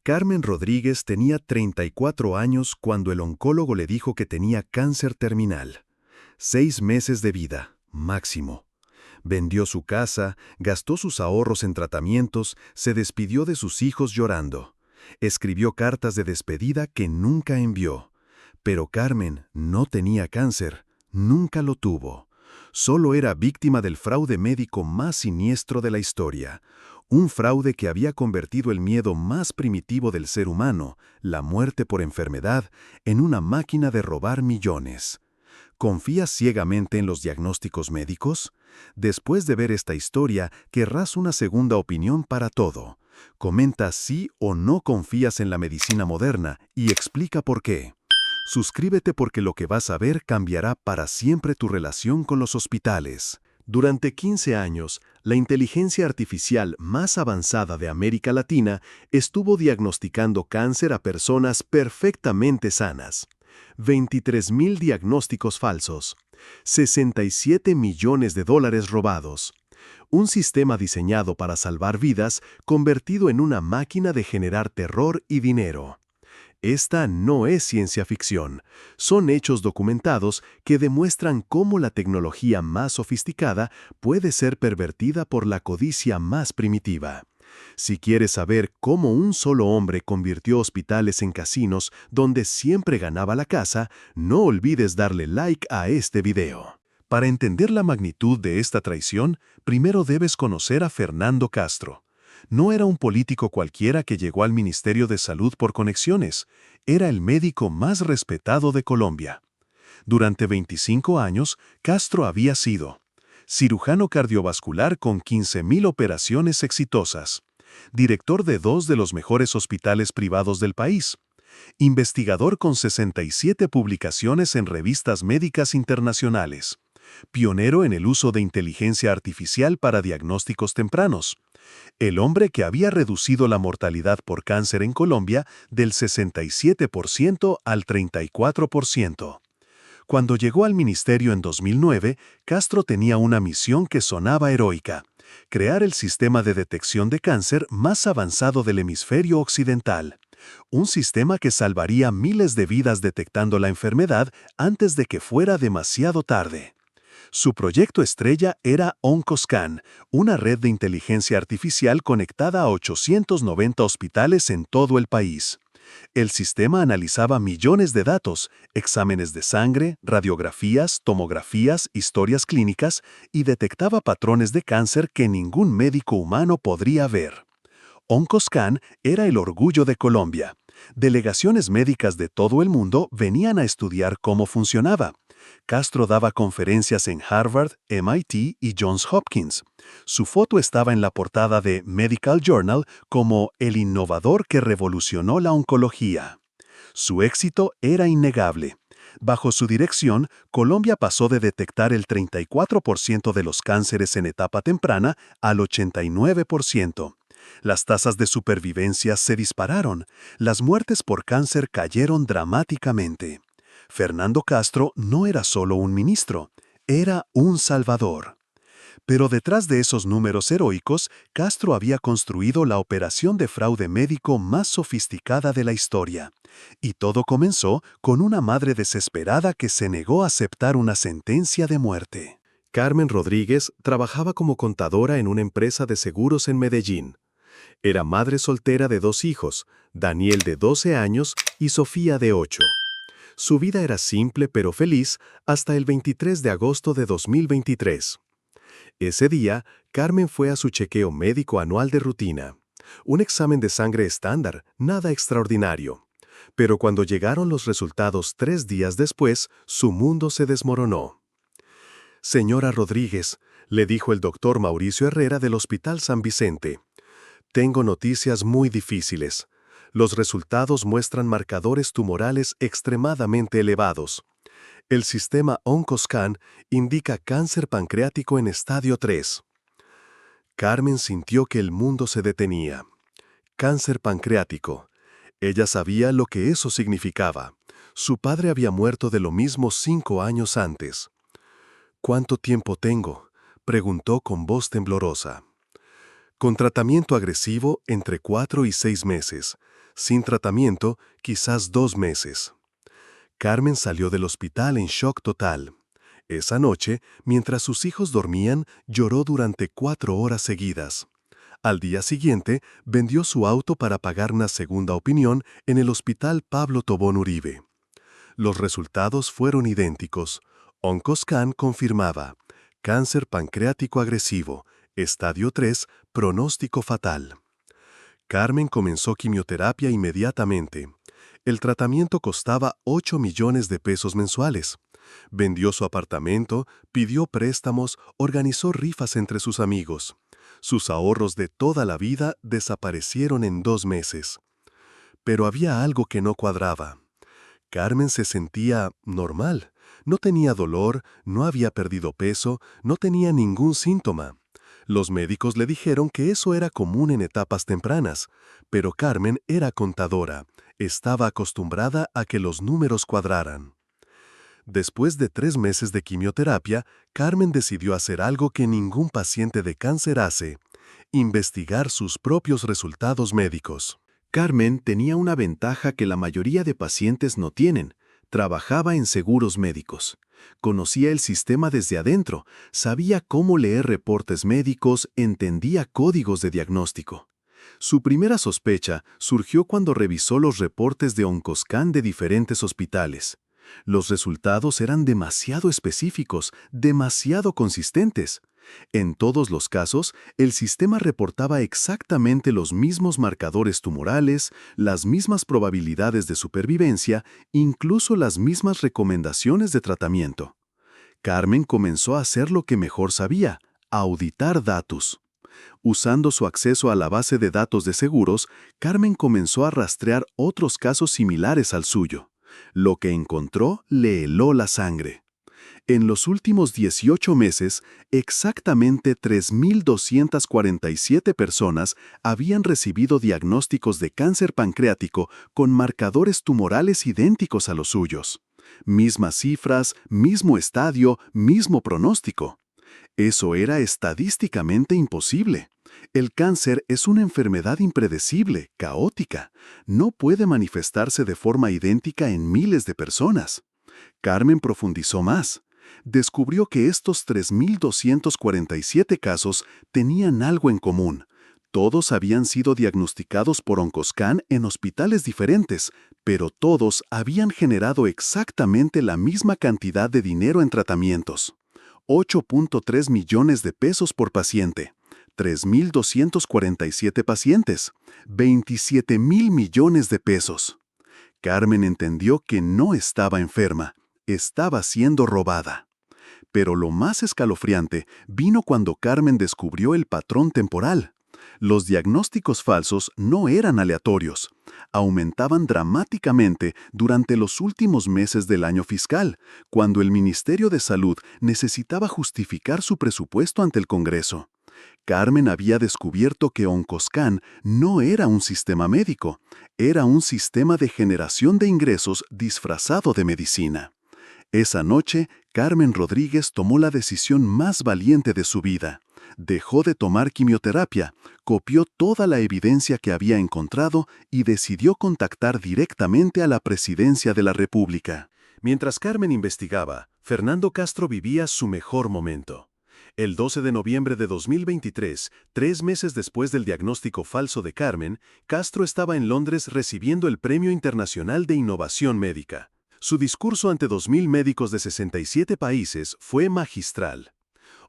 Carmen Rodríguez tenía 34 años cuando el oncólogo le dijo que tenía cáncer terminal. 6 meses de vida, máximo. Vendió su casa, gastó sus ahorros en tratamientos, se despidió de sus hijos llorando. Escribió cartas de despedida que nunca envió. Pero Carmen no tenía cáncer, nunca lo tuvo. Solo era víctima del fraude médico más siniestro de la historia. Un fraude que había convertido el miedo más primitivo del ser humano, la muerte por enfermedad, en una máquina de robar millones. ¿Confías ciegamente en los diagnósticos médicos? Después de ver esta historia, querrás una segunda opinión para todo. Comenta si o no confías en la medicina moderna y explica por qué. Suscríbete porque lo que vas a ver cambiará para siempre tu relación con los hospitales. Durante 15 años, la inteligencia artificial más avanzada de América Latina estuvo diagnosticando cáncer a personas perfectamente sanas. 23.000 diagnósticos falsos, 67 millones de dólares robados. Un sistema diseñado para salvar vidas convertido en una máquina de generar terror y dinero. Esta no es ciencia ficción, son hechos documentados que demuestran cómo la tecnología más sofisticada puede ser pervertida por la codicia más primitiva. Si quieres saber cómo un solo hombre convirtió hospitales en casinos donde siempre ganaba la casa, no olvides darle like a este video. Para entender la magnitud de esta traición, primero debes conocer a Fernando Castro. No era un político cualquiera que llegó al Ministerio de Salud por conexiones, era el médico más respetado de Colombia. Durante 25 años, Castro había sido cirujano cardiovascular con 15.000 operaciones exitosas, director de 2 de los mejores hospitales privados del país, investigador con 67 publicaciones en revistas médicas internacionales, pionero en el uso de inteligencia artificial para diagnósticos tempranos, el hombre que había reducido la mortalidad por cáncer en Colombia del 67% al 34%. Cuando llegó al ministerio en 2009, Castro tenía una misión que sonaba heroica: crear el sistema de detección de cáncer más avanzado del hemisferio occidental. Un sistema que salvaría miles de vidas detectando la enfermedad antes de que fuera demasiado tarde. Su proyecto estrella era OncoScan, una red de inteligencia artificial conectada a 890 hospitales en todo el país. El sistema analizaba millones de datos, exámenes de sangre, radiografías, tomografías, historias clínicas y detectaba patrones de cáncer que ningún médico humano podría ver. OncoScan era el orgullo de Colombia. Delegaciones médicas de todo el mundo venían a estudiar cómo funcionaba. Castro daba conferencias en Harvard, MIT y Johns Hopkins. Su foto estaba en la portada de Medical Journal como el innovador que revolucionó la oncología. Su éxito era innegable. Bajo su dirección, Colombia pasó de detectar el 34% de los cánceres en etapa temprana al 89%. Las tasas de supervivencia se dispararon. Las muertes por cáncer cayeron dramáticamente. Fernando Castro no era solo un ministro, era un salvador. Pero detrás de esos números heroicos, Castro había construido la operación de fraude médico más sofisticada de la historia. Y todo comenzó con una madre desesperada que se negó a aceptar una sentencia de muerte. Carmen Rodríguez trabajaba como contadora en una empresa de seguros en Medellín. Era madre soltera de 2 hijos, Daniel de 12 años y Sofía de 8. Su vida era simple pero feliz hasta el 23 de agosto de 2023. Ese día, Carmen fue a su chequeo médico anual de rutina. Un examen de sangre estándar, nada extraordinario. Pero cuando llegaron los resultados 3 días después, su mundo se desmoronó. Señora Rodríguez, le dijo el doctor Mauricio Herrera del Hospital San Vicente, tengo noticias muy difíciles. Los resultados muestran marcadores tumorales extremadamente elevados. El sistema OncoScan indica cáncer pancreático en estadio 3. Carmen sintió que el mundo se detenía. Cáncer pancreático. Ella sabía lo que eso significaba. Su padre había muerto de lo mismo 5 años antes. ¿Cuánto tiempo tengo?, preguntó con voz temblorosa. Con tratamiento agresivo, entre 4 y 6 meses. Sin tratamiento, quizás 2 meses. Carmen salió del hospital en shock total. Esa noche, mientras sus hijos dormían, lloró durante 4 horas seguidas. Al día siguiente, vendió su auto para pagar una segunda opinión en el Hospital Pablo Tobón Uribe. Los resultados fueron idénticos. OncoScan confirmaba: cáncer pancreático agresivo, estadio 3, pronóstico fatal. Carmen comenzó quimioterapia inmediatamente. El tratamiento costaba 8 millones de pesos mensuales. Vendió su apartamento, pidió préstamos, organizó rifas entre sus amigos. Sus ahorros de toda la vida desaparecieron en 2 meses. Pero había algo que no cuadraba. Carmen se sentía normal. No tenía dolor, no había perdido peso, no tenía ningún síntoma. Los médicos le dijeron que eso era común en etapas tempranas, pero Carmen era contadora. Estaba acostumbrada a que los números cuadraran. Después de 3 meses de quimioterapia, Carmen decidió hacer algo que ningún paciente de cáncer hace: investigar sus propios resultados médicos. Carmen tenía una ventaja que la mayoría de pacientes no tienen: trabajaba en seguros médicos. Conocía el sistema desde adentro, sabía cómo leer reportes médicos, entendía códigos de diagnóstico. Su primera sospecha surgió cuando revisó los reportes de OncoScan de diferentes hospitales. Los resultados eran demasiado específicos, demasiado consistentes. En todos los casos, el sistema reportaba exactamente los mismos marcadores tumorales, las mismas probabilidades de supervivencia, incluso las mismas recomendaciones de tratamiento. Carmen comenzó a hacer lo que mejor sabía: auditar datos. Usando su acceso a la base de datos de seguros, Carmen comenzó a rastrear otros casos similares al suyo. Lo que encontró le heló la sangre. En los últimos 18 meses, exactamente 3.247 personas habían recibido diagnósticos de cáncer pancreático con marcadores tumorales idénticos a los suyos. Mismas cifras, mismo estadio, mismo pronóstico. Eso era estadísticamente imposible. El cáncer es una enfermedad impredecible, caótica. No puede manifestarse de forma idéntica en miles de personas. Carmen profundizó más. Descubrió que estos 3.247 casos tenían algo en común. Todos habían sido diagnosticados por OncoScan en hospitales diferentes, pero todos habían generado exactamente la misma cantidad de dinero en tratamientos: 8.3 millones de pesos por paciente. 3.247 pacientes. 27.000 millones de pesos. Carmen entendió que no estaba enferma, estaba siendo robada. Pero lo más escalofriante vino cuando Carmen descubrió el patrón temporal. Los diagnósticos falsos no eran aleatorios. Aumentaban dramáticamente durante los últimos meses del año fiscal, cuando el Ministerio de Salud necesitaba justificar su presupuesto ante el Congreso. Carmen había descubierto que OncoScan no era un sistema médico, era un sistema de generación de ingresos disfrazado de medicina. Esa noche, Carmen Rodríguez tomó la decisión más valiente de su vida. Dejó de tomar quimioterapia, copió toda la evidencia que había encontrado y decidió contactar directamente a la Presidencia de la República. Mientras Carmen investigaba, Fernando Castro vivía su mejor momento. El 12 de noviembre de 2023, 3 meses después del diagnóstico falso de Carmen, Castro estaba en Londres recibiendo el Premio Internacional de Innovación Médica. Su discurso ante 2.000 médicos de 67 países fue magistral.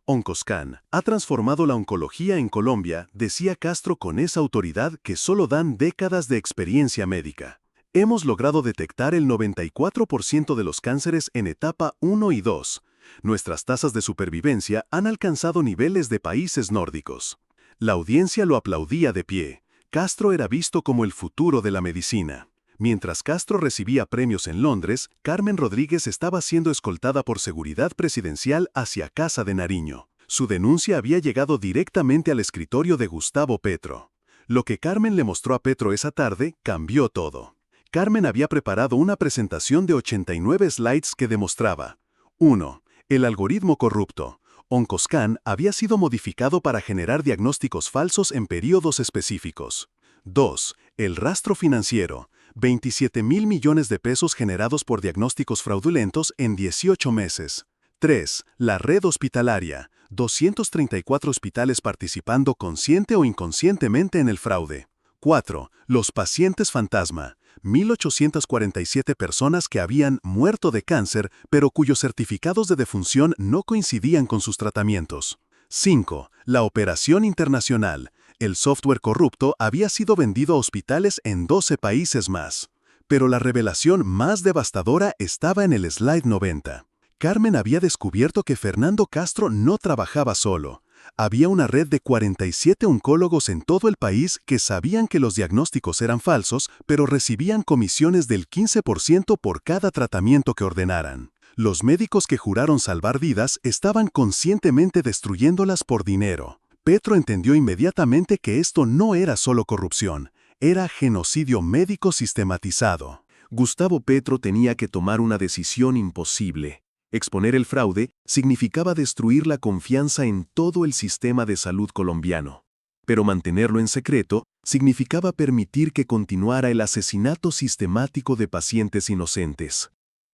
OncoScan ha transformado la oncología en Colombia, decía Castro con esa autoridad que solo dan décadas de experiencia médica. Hemos logrado detectar el 94% de los cánceres en etapa 1 y 2. Nuestras tasas de supervivencia han alcanzado niveles de países nórdicos. La audiencia lo aplaudía de pie. Castro era visto como el futuro de la medicina. Mientras Castro recibía premios en Londres, Carmen Rodríguez estaba siendo escoltada por seguridad presidencial hacia Casa de Nariño. Su denuncia había llegado directamente al escritorio de Gustavo Petro. Lo que Carmen le mostró a Petro esa tarde cambió todo. Carmen había preparado una presentación de 89 slides que demostraba: 1. El algoritmo corrupto. OncoScan había sido modificado para generar diagnósticos falsos en periodos específicos. 2. El rastro financiero. 27.000 millones de pesos generados por diagnósticos fraudulentos en 18 meses. 3. La red hospitalaria. 234 hospitales participando consciente o inconscientemente en el fraude. 4. Los pacientes fantasma. 1.847 personas que habían muerto de cáncer, pero cuyos certificados de defunción no coincidían con sus tratamientos. 5. La operación internacional. El software corrupto había sido vendido a hospitales en 12 países más. Pero la revelación más devastadora estaba en el slide 90. Carmen había descubierto que Fernando Castro no trabajaba solo. Había una red de 47 oncólogos en todo el país que sabían que los diagnósticos eran falsos, pero recibían comisiones del 15% por cada tratamiento que ordenaran. Los médicos que juraron salvar vidas estaban conscientemente destruyéndolas por dinero. Petro entendió inmediatamente que esto no era solo corrupción, era genocidio médico sistematizado. Gustavo Petro tenía que tomar una decisión imposible. Exponer el fraude significaba destruir la confianza en todo el sistema de salud colombiano. Pero mantenerlo en secreto significaba permitir que continuara el asesinato sistemático de pacientes inocentes.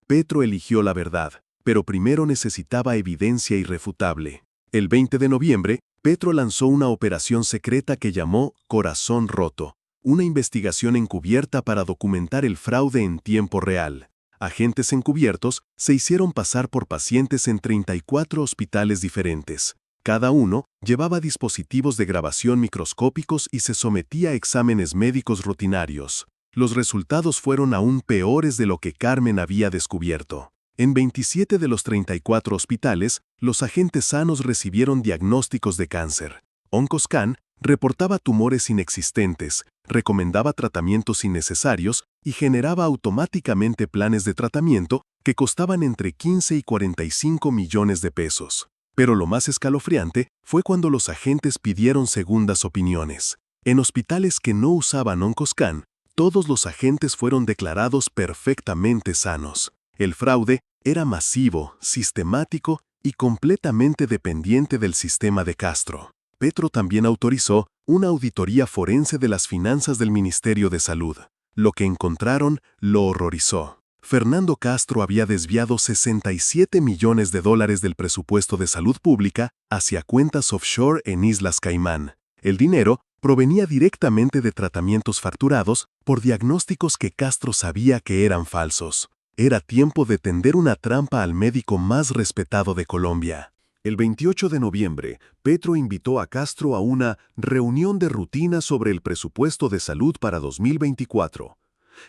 Petro eligió la verdad, pero primero necesitaba evidencia irrefutable. El 20 de noviembre, Petro lanzó una operación secreta que llamó Corazón Roto, una investigación encubierta para documentar el fraude en tiempo real. Agentes encubiertos se hicieron pasar por pacientes en 34 hospitales diferentes. Cada uno llevaba dispositivos de grabación microscópicos y se sometía a exámenes médicos rutinarios. Los resultados fueron aún peores de lo que Carmen había descubierto. En 27 de los 34 hospitales, los agentes sanos recibieron diagnósticos de cáncer. OncoScan reportaba tumores inexistentes, recomendaba tratamientos innecesarios y generaba automáticamente planes de tratamiento que costaban entre 15 y 45 millones de pesos. Pero lo más escalofriante fue cuando los agentes pidieron segundas opiniones. En hospitales que no usaban OncoScan, todos los agentes fueron declarados perfectamente sanos. El fraude era masivo, sistemático y completamente dependiente del sistema de Castro. Petro también autorizó una auditoría forense de las finanzas del Ministerio de Salud. Lo que encontraron lo horrorizó. Fernando Castro había desviado 67 millones de dólares del presupuesto de salud pública hacia cuentas offshore en Islas Caimán. El dinero provenía directamente de tratamientos facturados por diagnósticos que Castro sabía que eran falsos. Era tiempo de tender una trampa al médico más respetado de Colombia. El 28 de noviembre, Petro invitó a Castro a una reunión de rutina sobre el presupuesto de salud para 2024.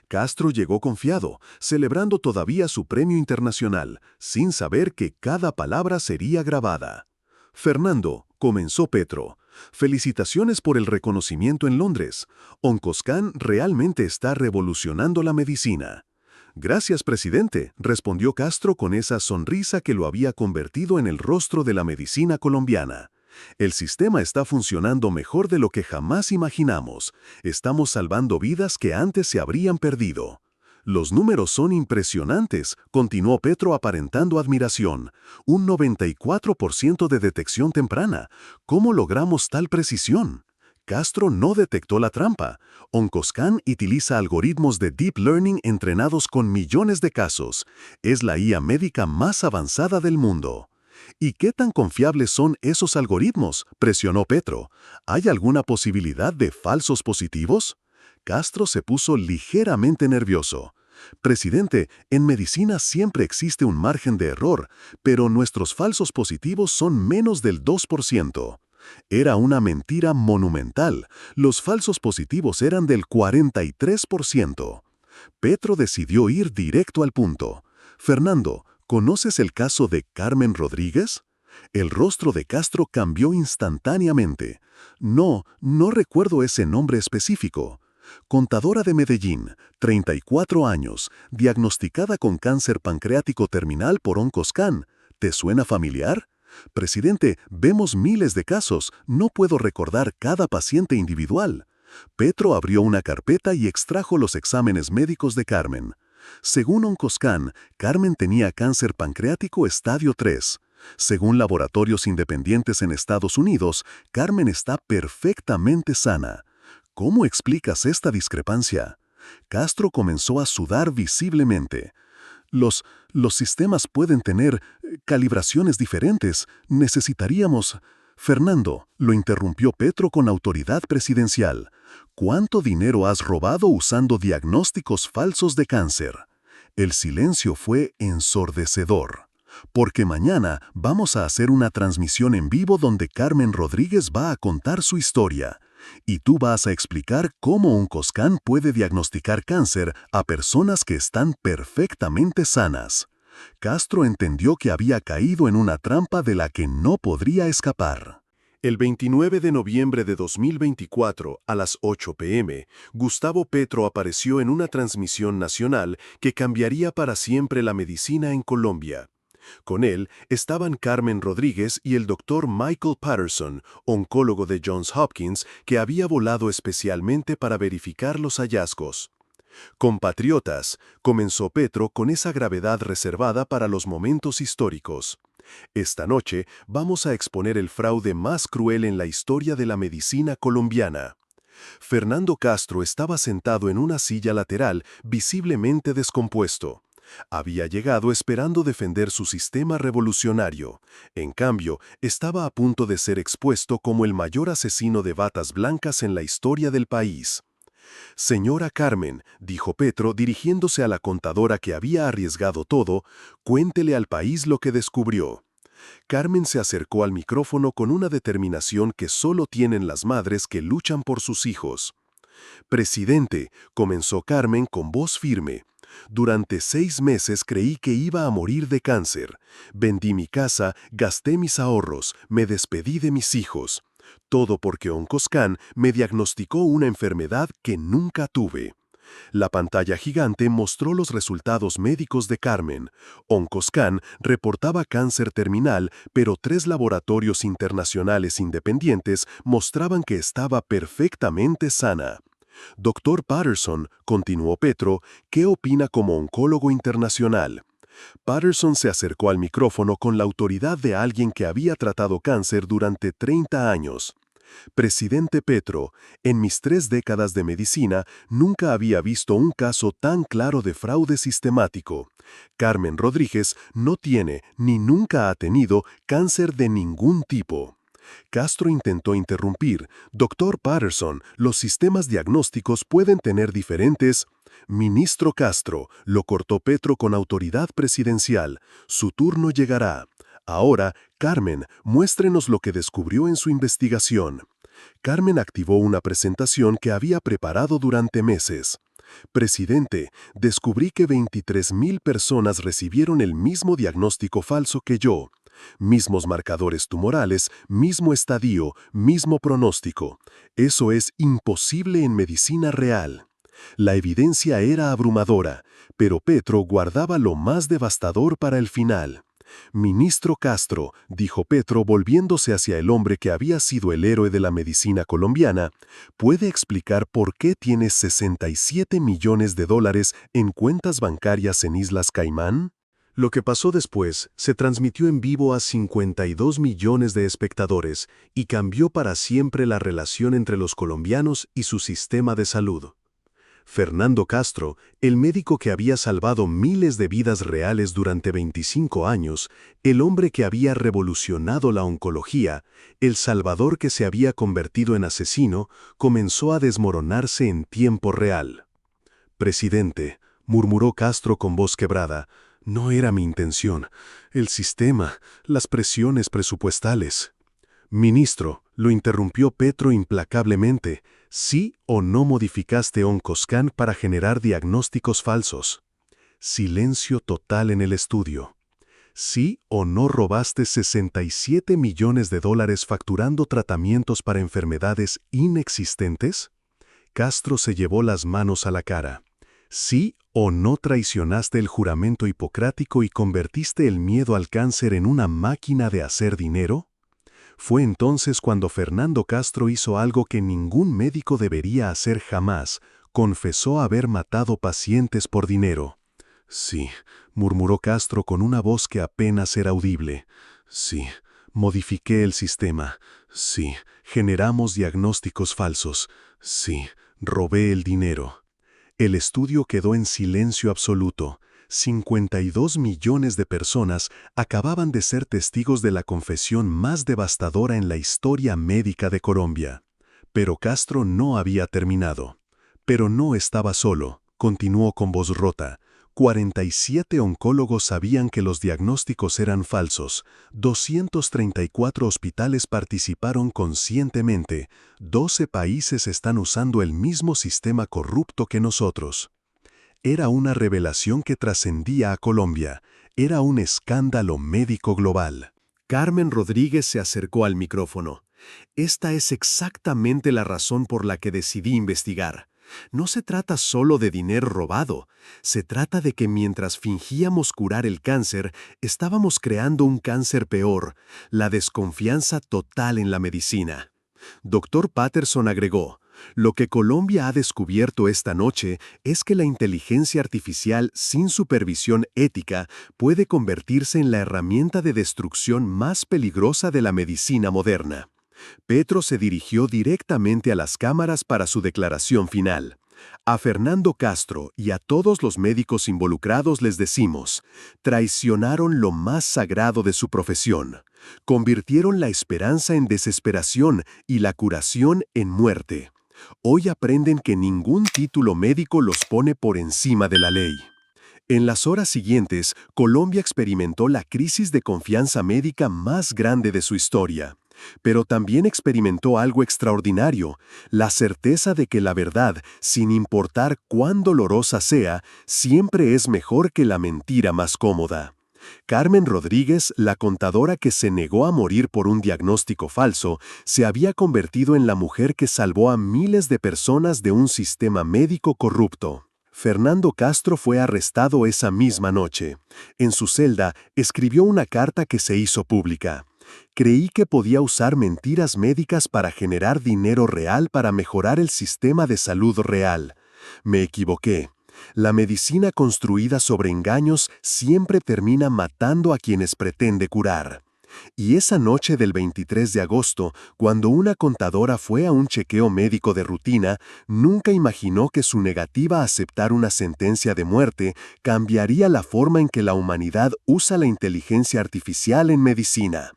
Castro llegó confiado, celebrando todavía su premio internacional, sin saber que cada palabra sería grabada. Fernando, comenzó Petro, felicitaciones por el reconocimiento en Londres. OncoScan realmente está revolucionando la medicina. Gracias, presidente, respondió Castro con esa sonrisa que lo había convertido en el rostro de la medicina colombiana. El sistema está funcionando mejor de lo que jamás imaginamos. Estamos salvando vidas que antes se habrían perdido. Los números son impresionantes, continuó Petro aparentando admiración. Un 94% de detección temprana. ¿Cómo logramos tal precisión? Castro no detectó la trampa. OncoScan utiliza algoritmos de Deep Learning entrenados con millones de casos. Es la IA médica más avanzada del mundo. ¿Y qué tan confiables son esos algoritmos?, presionó Petro. ¿Hay alguna posibilidad de falsos positivos? Castro se puso ligeramente nervioso. Presidente, en medicina siempre existe un margen de error, pero nuestros falsos positivos son menos del 2%. Era una mentira monumental. Los falsos positivos eran del 43%. Petro decidió ir directo al punto. Fernando, ¿conoces el caso de Carmen Rodríguez? El rostro de Castro cambió instantáneamente. No recuerdo ese nombre específico. Contadora de Medellín, 34 años, diagnosticada con cáncer pancreático terminal por OncoScan. ¿Te suena familiar? Presidente, vemos miles de casos, no puedo recordar cada paciente individual. Petro abrió una carpeta y extrajo los exámenes médicos de Carmen. Según OncoScan, Carmen tenía cáncer pancreático estadio 3. Según laboratorios independientes en Estados Unidos, Carmen está perfectamente sana. ¿Cómo explicas esta discrepancia? Castro comenzó a sudar visiblemente. Los sistemas pueden tener calibraciones diferentes. Necesitaríamos... Fernando, lo interrumpió Petro con autoridad presidencial. ¿Cuánto dinero has robado usando diagnósticos falsos de cáncer? El silencio fue ensordecedor. Porque mañana vamos a hacer una transmisión en vivo donde Carmen Rodríguez va a contar su historia. Y tú vas a explicar cómo un Coscan puede diagnosticar cáncer a personas que están perfectamente sanas. Castro entendió que había caído en una trampa de la que no podría escapar. El 29 de noviembre de 2024, a las 8 p.m., Gustavo Petro apareció en una transmisión nacional que cambiaría para siempre la medicina en Colombia. Con él estaban Carmen Rodríguez y el doctor Michael Patterson, oncólogo de Johns Hopkins, que había volado especialmente para verificar los hallazgos. Compatriotas, comenzó Petro con esa gravedad reservada para los momentos históricos. Esta noche vamos a exponer el fraude más cruel en la historia de la medicina colombiana. Fernando Castro estaba sentado en una silla lateral, visiblemente descompuesto. Había llegado esperando defender su sistema revolucionario. En cambio, estaba a punto de ser expuesto como el mayor asesino de batas blancas en la historia del país. «Señora Carmen», dijo Petro dirigiéndose a la contadora que había arriesgado todo, «cuéntele al país lo que descubrió». Carmen se acercó al micrófono con una determinación que solo tienen las madres que luchan por sus hijos. «Presidente», comenzó Carmen con voz firme, «durante 6 meses creí que iba a morir de cáncer. Vendí mi casa, gasté mis ahorros, me despedí de mis hijos. Todo porque Oncoscan me diagnosticó una enfermedad que nunca tuve». La pantalla gigante mostró los resultados médicos de Carmen. Oncoscan reportaba cáncer terminal, pero 3 laboratorios internacionales independientes mostraban que estaba perfectamente sana. «Doctor Patterson», continuó Petro, «¿qué opina como oncólogo internacional?» Patterson se acercó al micrófono con la autoridad de alguien que había tratado cáncer durante 30 años. «Presidente Petro, en mis 3 décadas de medicina nunca había visto un caso tan claro de fraude sistemático. Carmen Rodríguez no tiene ni nunca ha tenido cáncer de ningún tipo». Castro intentó interrumpir. «Doctor Patterson, los sistemas diagnósticos pueden tener diferentes...» «Ministro Castro», lo cortó Petro con autoridad presidencial. «Su turno llegará. Ahora, Carmen, muéstrenos lo que descubrió en su investigación». Carmen activó una presentación que había preparado durante meses. «Presidente, descubrí que 23,000 personas recibieron el mismo diagnóstico falso que yo. Mismos marcadores tumorales, mismo estadio, mismo pronóstico. Eso es imposible en medicina real». La evidencia era abrumadora, pero Petro guardaba lo más devastador para el final. «Ministro Castro», dijo Petro volviéndose hacia el hombre que había sido el héroe de la medicina colombiana, «¿puede explicar por qué tiene $67 millones en cuentas bancarias en Islas Caimán?» Lo que pasó después se transmitió en vivo a 52 millones de espectadores y cambió para siempre la relación entre los colombianos y su sistema de salud. Fernando Castro, el médico que había salvado miles de vidas reales durante 25 años, el hombre que había revolucionado la oncología, el salvador que se había convertido en asesino, comenzó a desmoronarse en tiempo real. «Presidente», murmuró Castro con voz quebrada, «no era mi intención. El sistema, las presiones presupuestales». «Ministro», lo interrumpió Petro implacablemente, «¿sí o no modificaste Oncoscan para generar diagnósticos falsos?» Silencio total en el estudio. «¿Sí o no robaste $67 millones facturando tratamientos para enfermedades inexistentes?» Castro se llevó las manos a la cara. «¿Sí o no traicionaste el juramento hipocrático y convertiste el miedo al cáncer en una máquina de hacer dinero?» Fue entonces cuando Fernando Castro hizo algo que ningún médico debería hacer jamás: confesó haber matado pacientes por dinero. «Sí», murmuró Castro con una voz que apenas era audible. Sí, modifiqué el sistema. Sí, generamos diagnósticos falsos. Sí, robé el dinero. El estudio quedó en silencio absoluto. 52 millones de personas acababan de ser testigos de la confesión más devastadora en la historia médica de Colombia. Pero Castro no había terminado. Pero no estaba solo, continuó con voz rota. 47 oncólogos sabían que los diagnósticos eran falsos. 234 hospitales participaron conscientemente. 12 países están usando el mismo sistema corrupto que nosotros. Era una revelación que trascendía a Colombia. Era un escándalo médico global. Carmen Rodríguez se acercó al micrófono. Esta es exactamente la razón por la que decidí investigar. No se trata solo de dinero robado, se trata de que mientras fingíamos curar el cáncer, estábamos creando un cáncer peor, la desconfianza total en la medicina. Dr. Patterson agregó, lo que Colombia ha descubierto esta noche es que la inteligencia artificial sin supervisión ética puede convertirse en la herramienta de destrucción más peligrosa de la medicina moderna. Petro se dirigió directamente a las cámaras para su declaración final. A Fernando Castro y a todos los médicos involucrados les decimos, traicionaron lo más sagrado de su profesión, convirtieron la esperanza en desesperación y la curación en muerte. Hoy aprenden que ningún título médico los pone por encima de la ley. En las horas siguientes, Colombia experimentó la crisis de confianza médica más grande de su historia. Pero también experimentó algo extraordinario, la certeza de que la verdad, sin importar cuán dolorosa sea, siempre es mejor que la mentira más cómoda. Carmen Rodríguez, la contadora que se negó a morir por un diagnóstico falso, se había convertido en la mujer que salvó a miles de personas de un sistema médico corrupto. Fernando Castro fue arrestado esa misma noche. En su celda, escribió una carta que se hizo pública. Creí que podía usar mentiras médicas para generar dinero real para mejorar el sistema de salud real. Me equivoqué. La medicina construida sobre engaños siempre termina matando a quienes pretende curar. Y esa noche del 23 de agosto, cuando una contadora fue a un chequeo médico de rutina, nunca imaginó que su negativa a aceptar una sentencia de muerte cambiaría la forma en que la humanidad usa la inteligencia artificial en medicina.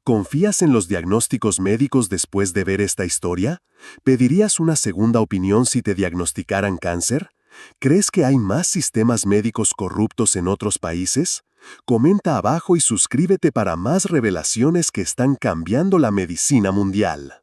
¿Confías en los diagnósticos médicos después de ver esta historia? ¿Pedirías una segunda opinión si te diagnosticaran cáncer? ¿Crees que hay más sistemas médicos corruptos en otros países? Comenta abajo y suscríbete para más revelaciones que están cambiando la medicina mundial.